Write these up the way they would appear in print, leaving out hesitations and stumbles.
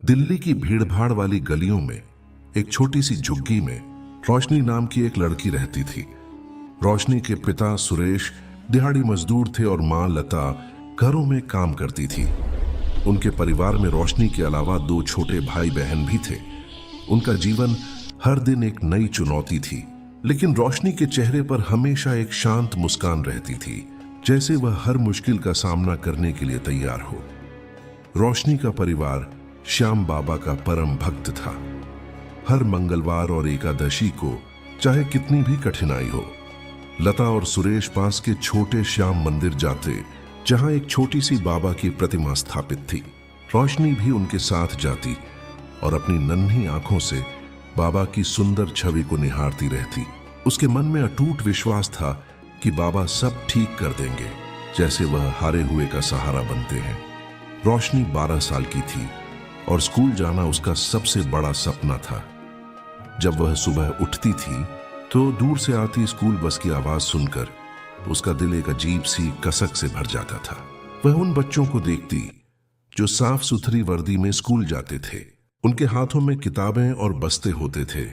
दिल्ली की भीड़भाड़ वाली गलियों में एक छोटी सी झुग्गी में रोशनी नाम की एक लड़की रहती थी। रोशनी के पिता सुरेश दिहाड़ी मजदूर थे और मां लता घरों में काम करती थी। उनके परिवार में रोशनी के अलावा 2 छोटे भाई बहन भी थे। उनका जीवन हर दिन एक नई चुनौती थी, लेकिन रोशनी के चेहरे पर हमेशा एक शांत मुस्कान रहती थी, जैसे वह हर मुश्किल का सामना करने के लिए तैयार हो। रोशनी का परिवार श्याम बाबा का परम भक्त था। हर मंगलवार और एकादशी को, चाहे कितनी भी कठिनाई हो, लता और सुरेश पास के छोटे श्याम मंदिर जाते, जहां एक छोटी सी बाबा की प्रतिमा स्थापित थी। रोशनी भी उनके साथ जाती और अपनी नन्ही आंखों से बाबा की सुंदर छवि को निहारती रहती। उसके मन में अटूट विश्वास था कि बाबा सब ठीक कर देंगे, जैसे वह हारे हुए का सहारा बनते हैं। रोशनी 12 साल की थी और स्कूल जाना उसका सबसे बड़ा सपना था। जब वह सुबह उठती थी तो दूर से आती स्कूल बस की आवाज सुनकर उसका दिल एक अजीब सी कसक से भर जाता था। वह उन बच्चों को देखती जो साफ सुथरी वर्दी में स्कूल जाते थे। उनके हाथों में किताबें और बस्ते होते थे।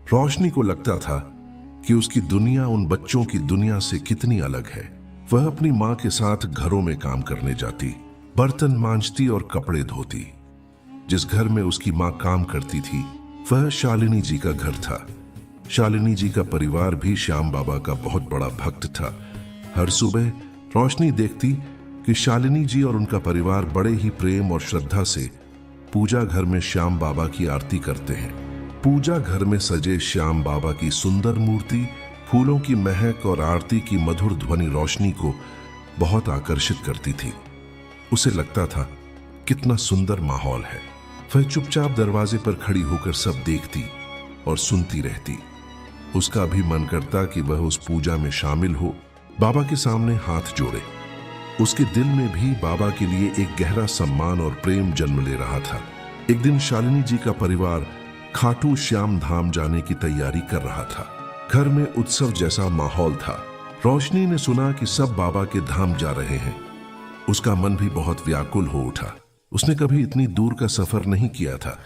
रोशनी को लगता था कि उसकी दुनिया उन बच्चों की दुनिया से कितनी अलग है। वह अपनी माँ के साथ घरों में काम करने जाती, बर्तन मांजती और कपड़े धोती। जिस घर में उसकी माँ काम करती थी वह शालिनी जी का घर था। शालिनी जी का परिवार भी श्याम बाबा का बहुत बड़ा भक्त था। हर सुबह रोशनी देखती कि शालिनी जी और उनका परिवार बड़े ही प्रेम और श्रद्धा से पूजा घर में श्याम बाबा की आरती करते हैं। पूजा घर में सजे श्याम बाबा की सुंदर मूर्ति, फूलों की महक और आरती की मधुर ध्वनि रोशनी को बहुत आकर्षित करती थी। उसे लगता था कितना सुंदर माहौल है। वह चुपचाप दरवाजे पर खड़ी होकर सब देखती और सुनती रहती। उसका भी मन करता कि वह उस पूजा में शामिल हो, बाबा के सामने हाथ जोड़े। उसके दिल में भी बाबा के लिए एक गहरा सम्मान और प्रेम जन्म ले रहा था। एक दिन शालिनी जी का परिवार खाटू श्याम धाम जाने की तैयारी कर रहा था। घर में उत्सव जैसा माहौल था। रोशनी ने सुना कि सब बाबा के धाम जा रहे हैं। उसका मन भी बहुत व्याकुल हो उठा। उसने कभी इतनी दूर का सफर नहीं किया था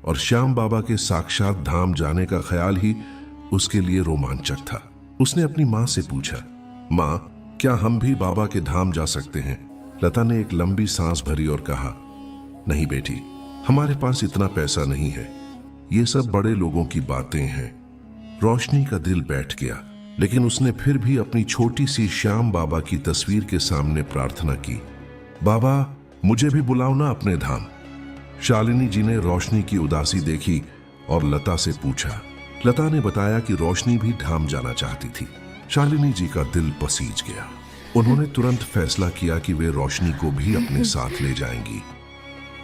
और श्याम बाबा के साक्षात धाम जाने का ख्याल ही उसके लिए रोमांचक था। उसने अपनी माँ से पूछा, माँ, क्या हम भी बाबा के धाम जा सकते हैं? लता ने एक लंबी सांस भरी और कहा, नहीं बेटी, हमारे पास इतना पैसा नहीं है। ये सब बड़े लोगों की बातें हैं। रोशनी का दिल बैठ गया, लेकिन उसने फिर भी अपनी छोटी सी श्याम बाबा की तस्वीर के सामने प्रार्थना की, बाबा मुझे भी बुलाओ ना अपने धाम। शालिनी जी ने रोशनी की उदासी देखी और लता से पूछा। लता ने बताया कि रोशनी भी धाम जाना चाहती थी। शालिनी जी का दिल पसीज गया। उन्होंने तुरंत फैसला किया कि वे रोशनी को भी अपने साथ ले जाएंगी।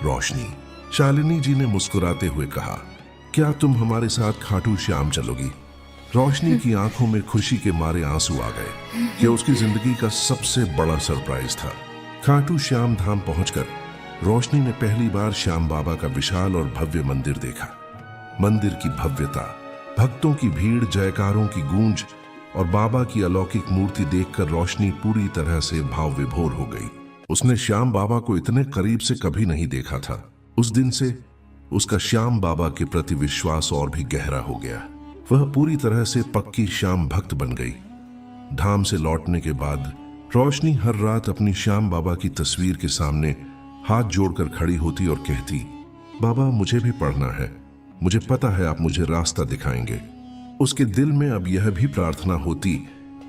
रोशनी, शालिनी जी ने मुस्कुराते हुए कहा, क्या तुम हमारे साथ खाटू श्याम चलोगी? रोशनी की आंखों में खुशी के मारे आंसू आ गए कि उसकी जिंदगी का सबसे बड़ा सरप्राइज था। खाटू श्याम धाम पहुंचकर रोशनी ने पहली बार श्याम बाबा का विशाल और भव्य मंदिर देखा। मंदिर की भव्यता, भक्तों की भीड़, जयकारों की गूंज और बाबा की अलौकिक मूर्ति देखकर रोशनी पूरी तरह से भाव विभोर हो गई। उसने श्याम बाबा को इतने करीब से कभी नहीं देखा था। उस दिन से उसका श्याम बाबा के प्रति विश्वास और भी गहरा हो गया। वह पूरी तरह से पक्की श्याम भक्त बन गई। धाम से लौटने के बाद रोशनी हर रात अपनी श्याम बाबा की तस्वीर के सामने हाथ जोड़कर खड़ी होती और कहती, बाबा मुझे भी पढ़ना है, मुझे पता है आप मुझे रास्ता दिखाएंगे। उसके दिल में अब यह भी प्रार्थना होती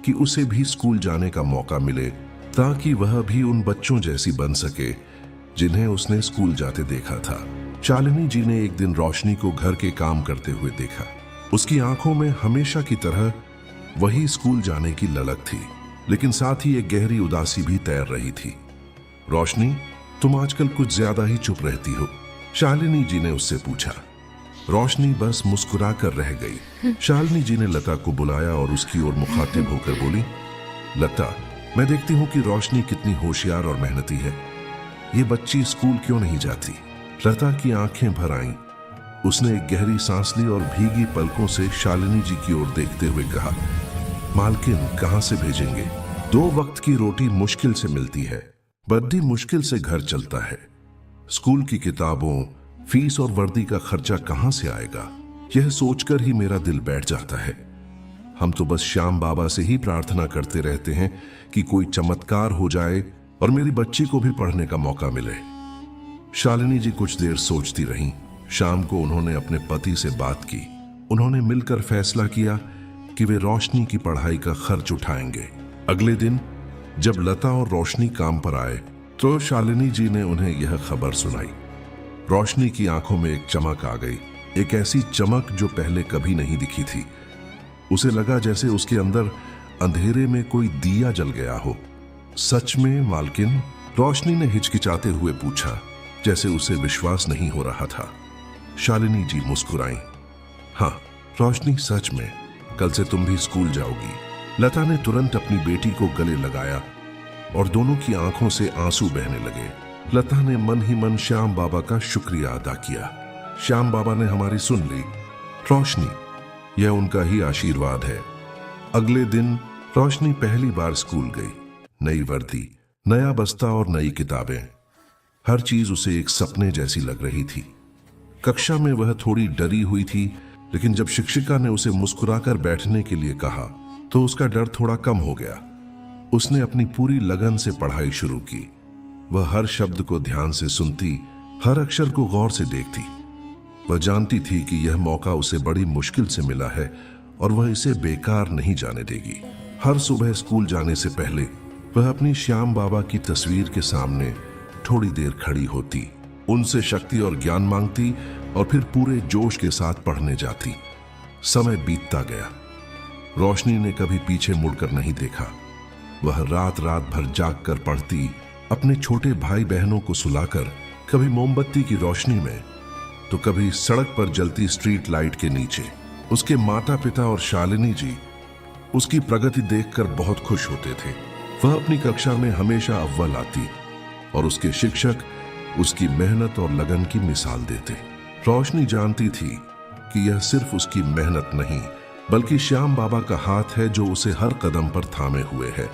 कि उसे भी स्कूल जाने का मौका मिले, ताकि वह भी उन बच्चों जैसी बन सके जिन्हें उसने स्कूल जाते देखा था। शालिनी जी ने एक दिन रोशनी को घर के काम करते हुए देखा। उसकी आंखों में हमेशा की तरह वही स्कूल जाने की ललक थी, लेकिन साथ ही एक गहरी उदासी भी तैर रही थी। रोशनी, तुम आजकल कुछ ज्यादा ही चुप रहती हो, शालिनी जी ने उससे पूछा। रोशनी बस मुस्कुरा कर रह गई। शालिनी जी ने लता को बुलाया और उसकी ओर मुखातिब होकर बोली, लता, मैं देखती हूँ कि रोशनी कितनी होशियार और मेहनती है। ये बच्ची स्कूल क्यों नहीं जाती? लता की आंखें भर आईं। उसने एक गहरी सांस ली और भीगी पलकों से शालिनी जी की ओर देखते हुए कहा, मालकिन, कहां से भेजेंगे? 2 वक्त की रोटी मुश्किल से मिलती है, बड्डी मुश्किल से घर चलता है। स्कूल की किताबों, फीस और वर्दी का खर्चा कहां से आएगा, यह सोचकर ही मेरा दिल बैठ जाता है। हम तो बस श्याम बाबा से ही प्रार्थना करते रहते हैं कि कोई चमत्कार हो जाए और मेरी बच्ची को भी पढ़ने का मौका मिले। शालिनी जी कुछ देर सोचती रहीं। शाम को उन्होंने अपने पति से बात की। उन्होंने मिलकर फैसला किया कि वे रोशनी की पढ़ाई का खर्च उठाएंगे। अगले दिन जब लता और रोशनी काम पर आए तो शालिनी जी ने उन्हें यह खबर सुनाई। रोशनी की आंखों में एक चमक आ गई, एक ऐसी चमक जो पहले कभी नहीं दिखी थी। उसे लगा जैसे उसके अंदर अंधेरे में कोई दिया जल गया हो। सच में मालकिन? रोशनी ने हिचकिचाते हुए पूछा, जैसे उसे विश्वास नहीं हो रहा था। शालिनी जी मुस्कुराईं। हाँ रोशनी, सच में कल से तुम भी स्कूल जाओगी। लता ने तुरंत अपनी बेटी को गले लगाया और दोनों की आंखों से आंसू बहने लगे। लता ने मन ही मन श्याम बाबा का शुक्रिया अदा किया। श्याम बाबा ने हमारी सुन ली। रोशनी, यह उनका ही आशीर्वाद है। अगले दिन रोशनी पहली बार स्कूल गई। नई वर्दी, नया बस्ता और नई किताबें। हर चीज उसे एक सपने जैसी लग रही थी। कक्षा में वह थोड़ी डरी हुई थी, लेकिन जब शिक्षिका ने उसे मुस्कुराकर बैठने के लिए कहा तो उसका डर थोड़ा कम हो गया। उसने अपनी पूरी लगन से पढ़ाई शुरू की। वह हर शब्द को ध्यान से सुनती, हर अक्षर को गौर से देखती। वह जानती थी कि यह मौका उसे बड़ी मुश्किल से मिला है और वह इसे बेकार नहीं जाने देगी। हर सुबह स्कूल जाने से पहले वह अपनी श्याम बाबा की तस्वीर के सामने थोड़ी देर खड़ी होती, उनसे शक्ति और ज्ञान मांगती और फिर पूरे जोश के साथ पढ़ने जाती। समय बीतता गया। रोशनी ने कभी पीछे मुड़कर नहीं देखा। वह रात रात भर जाग कर पढ़ती, अपने छोटे भाई बहनों को सुलाकर, कभी मोमबत्ती की रोशनी में तो कभी सड़क पर जलती स्ट्रीट लाइट के नीचे। उसके माता पिता और शालिनी जी उसकी प्रगति देखकर बहुत खुश होते थे। वह अपनी कक्षा में हमेशा अव्वल आती और उसके शिक्षक उसकी मेहनत और लगन की मिसाल देते। रोशनी जानती थी कि यह सिर्फ उसकी मेहनत नहीं, बल्कि श्याम बाबा का हाथ है जो उसे हर कदम पर थामे हुए है।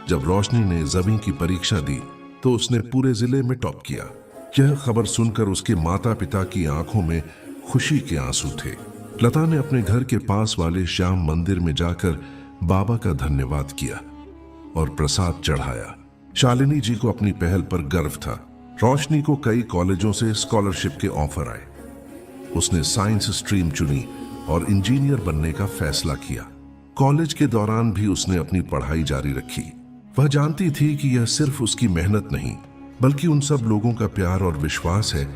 जब रोशनी ने ज़मीं की परीक्षा दी तो उसने पूरे जिले में टॉप किया। यह खबर सुनकर उसके माता पिता की आंखों में खुशी के आंसू थे। लता ने अपने घर के पास वाले श्याम मंदिर में जाकर बाबा का धन्यवाद किया और प्रसाद चढ़ाया। शालिनी जी को अपनी पहल पर गर्व था। रोशनी को कई कॉलेजों से स्कॉलरशिप के ऑफर आए। उसने साइंस स्ट्रीम चुनी और इंजीनियर बनने का फैसला किया। कॉलेज के दौरान भी उसने अपनी पढ़ाई जारी रखी। वह जानती थी कि यह सिर्फ उसकी मेहनत नहीं, बल्कि उन सब लोगों का प्यार और विश्वास है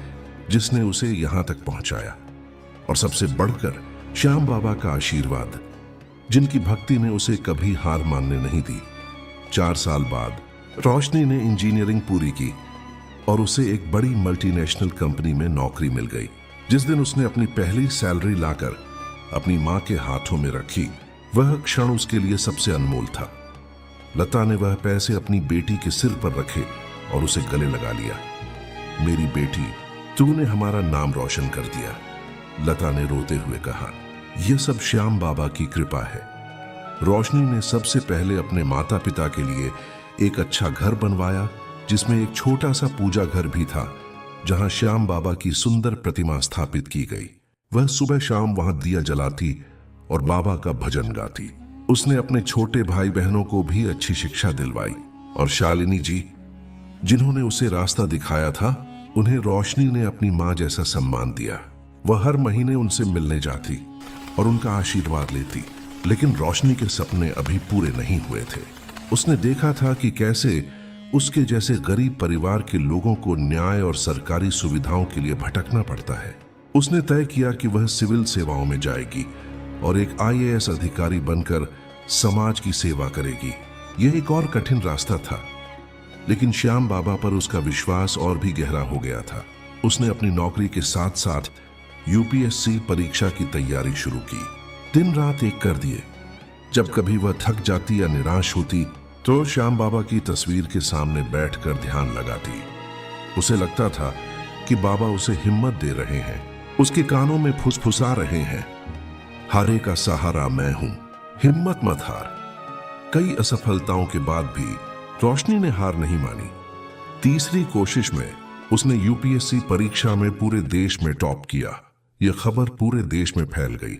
जिसने उसे यहां तक पहुंचाया। और सबसे बढ़कर श्याम बाबा का आशीर्वाद, जिनकी भक्ति ने उसे कभी हार मानने नहीं दी। 4 साल बाद रोशनी ने इंजीनियरिंग पूरी की और उसे एक बड़ी मल्टीनेशनल कंपनी में नौकरी मिल गई। जिस दिन उसने अपनी पहली सैलरी लाकर अपनी मां के हाथों में रखी, वह क्षण उसके लिए सबसे अनमोल था। लता ने वह पैसे अपनी बेटी के सिर पर रखे और उसे गले लगा लिया। मेरी बेटी, तूने हमारा नाम रोशन कर दिया, लता ने रोते हुए कहा। यह सब श्याम बाबा की कृपा है। रोशनी ने सबसे पहले अपने माता पिता के लिए एक अच्छा घर बनवाया, जिसमें एक छोटा सा पूजा घर भी था, जहां श्याम बाबा की सुंदर प्रतिमा स्थापित की गई। वह सुबह शाम वहां दिया जलाती और बाबा का भजन गाती। उसने अपने छोटे भाई बहनों को भी अच्छी शिक्षा दिलवाई और शालिनी जी, जिन्होंने उसे रास्ता दिखाया था, उन्हें रोशनी ने अपनी मां जैसा सम्मान दिया। वह हर महीने उनसे मिलने जाती और उनका आशीर्वाद लेती। लेकिन रोशनी के सपने अभी पूरे नहीं हुए थे। उसने देखा था कि कैसे उसके जैसे गरीब परिवार के लोगों को न्याय और सरकारी सुविधाओं के लिए भटकना पड़ता है। उसने तय किया कि वह सिविल सेवाओं में जाएगी और एक IAS अधिकारी बनकर समाज की सेवा करेगी। यह एक और कठिन रास्ता था, लेकिन श्याम बाबा पर उसका विश्वास और भी गहरा हो गया था। उसने अपनी नौकरी के साथ साथ UPSC परीक्षा की तैयारी शुरू की। दिन रात एक कर दिए। जब कभी वह थक जाती या निराश होती तो श्याम बाबा की तस्वीर के सामने बैठकर ध्यान लगाती। उसे लगता था कि बाबा उसे हिम्मत दे रहे हैं, उसके कानों में फुसफुसा रहे हैं, हारे का सहारा मैं हूं, हिम्मत मत हार। कई असफलताओं के बाद भी रोशनी ने हार नहीं मानी। तीसरी कोशिश में उसने यूपीएससी परीक्षा में पूरे देश में टॉप किया। यह खबर पूरे देश में फैल गई।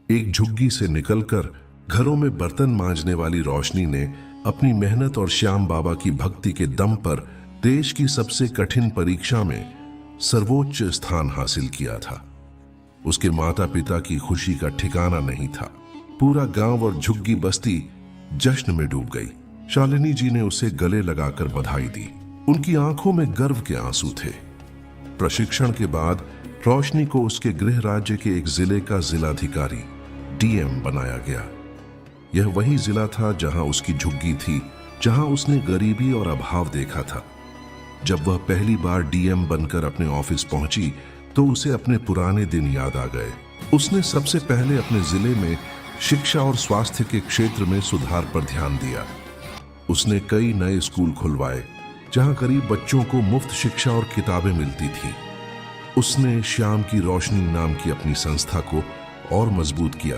एक झुग्गी से निकलकर घरों में बर्तन मांजने वाली रोशनी ने अपनी मेहनत और श्याम बाबा की भक्ति के दम पर देश की सबसे कठिन परीक्षा में सर्वोच्च स्थान हासिल किया था। उसके माता पिता की खुशी का ठिकाना नहीं था। पूरा गांव और झुग्गी बस्ती जश्न में डूब गई। शालिनी जी ने उसे गले लगाकर बधाई दी। उनकी आंखों में गर्व के आंसू थे। प्रशिक्षण के बाद रोशनी को उसके गृह राज्य के एक जिले का जिलाधिकारी डीएम बनाया गया। यह वही जिला था जहां उसकी झुग्गी थी, जहां उसने गरीबी और अभाव देखा था। जब वह पहली बार डीएम बनकर अपने ऑफिस पहुंची तो उसे अपने पुराने दिन याद आ गए। उसने सबसे पहले अपने जिले में शिक्षा और स्वास्थ्य के क्षेत्र में सुधार पर ध्यान दिया। उसने कई नए स्कूल खुलवाए जहां गरीब बच्चों को मुफ्त शिक्षा और किताबें मिलती थी। उसने श्याम की रोशनी नाम की अपनी संस्था को और मजबूत किया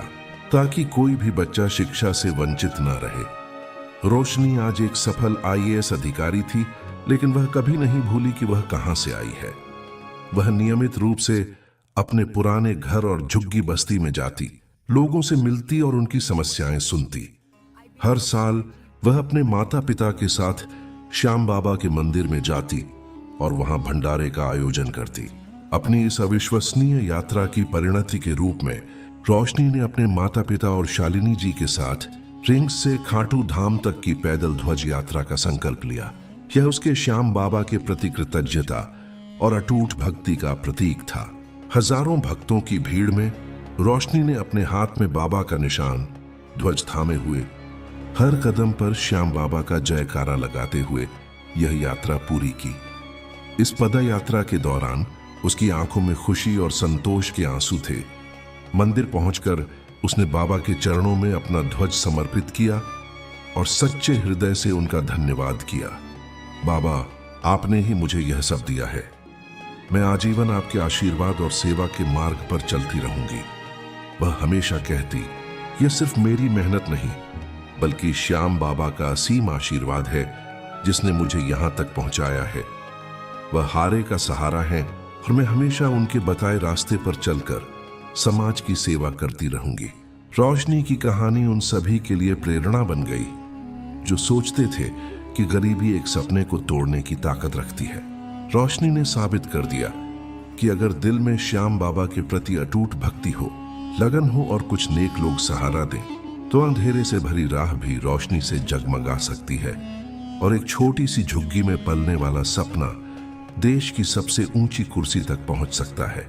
ताकि कोई भी बच्चा शिक्षा से वंचित न रहे। रोशनी आज एक सफल आईएएस अधिकारी थी, लेकिन वह कभी नहीं भूली कि वह कहां से आई है। वह नियमित रूप से अपने पुराने घर और झुग्गी बस्ती में जाती, लोगों से मिलती और उनकी समस्याएं सुनती। हर साल वह अपने माता पिता के साथ श्याम बाबा के मंदिर में जाती और वहां भंडारे का आयोजन करती। अपनी इस अविश्वसनीय यात्रा की परिणति के रूप में रोशनी ने अपने माता पिता और शालिनी जी के साथ रिंग्स से खाटू धाम तक की पैदल ध्वज यात्रा का संकल्प लिया। यह उसके श्याम बाबा के प्रति कृतज्ञता और अटूट भक्ति का प्रतीक था। हजारों भक्तों की भीड़ में रोशनी ने अपने हाथ में बाबा का निशान ध्वज थामे हुए हर कदम पर श्याम बाबा का जयकारा लगाते हुए यह यात्रा पूरी की। इस पद यात्रा के दौरान उसकी आंखों में खुशी और संतोष के आंसू थे। मंदिर पहुंचकर उसने बाबा के चरणों में अपना ध्वज समर्पित किया और सच्चे हृदय से उनका धन्यवाद किया। बाबा, आपने ही मुझे यह सब दिया है। मैं आजीवन आपके आशीर्वाद और सेवा के मार्ग पर चलती रहूंगी। वह हमेशा कहती, यह सिर्फ मेरी मेहनत नहीं बल्कि श्याम बाबा का असीम आशीर्वाद है जिसने मुझे यहां तक पहुंचाया है। वह हारे का सहारा है और मैं हमेशा उनके बताए रास्ते पर चलकर समाज की सेवा करती रहूंगी। रोशनी की कहानी उन सभी के लिए प्रेरणा बन गई जो सोचते थे कि गरीबी एक सपने को तोड़ने की ताकत रखती है। रोशनी ने साबित कर दिया कि अगर दिल में श्याम बाबा के प्रति अटूट भक्ति हो, लगन हो और कुछ नेक लोग सहारा दें, तो अंधेरे से भरी राह भी रोशनी से जगमगा सकती है और एक छोटी सी झुग्गी में पलने वाला सपना देश की सबसे ऊंची कुर्सी तक पहुंच सकता है।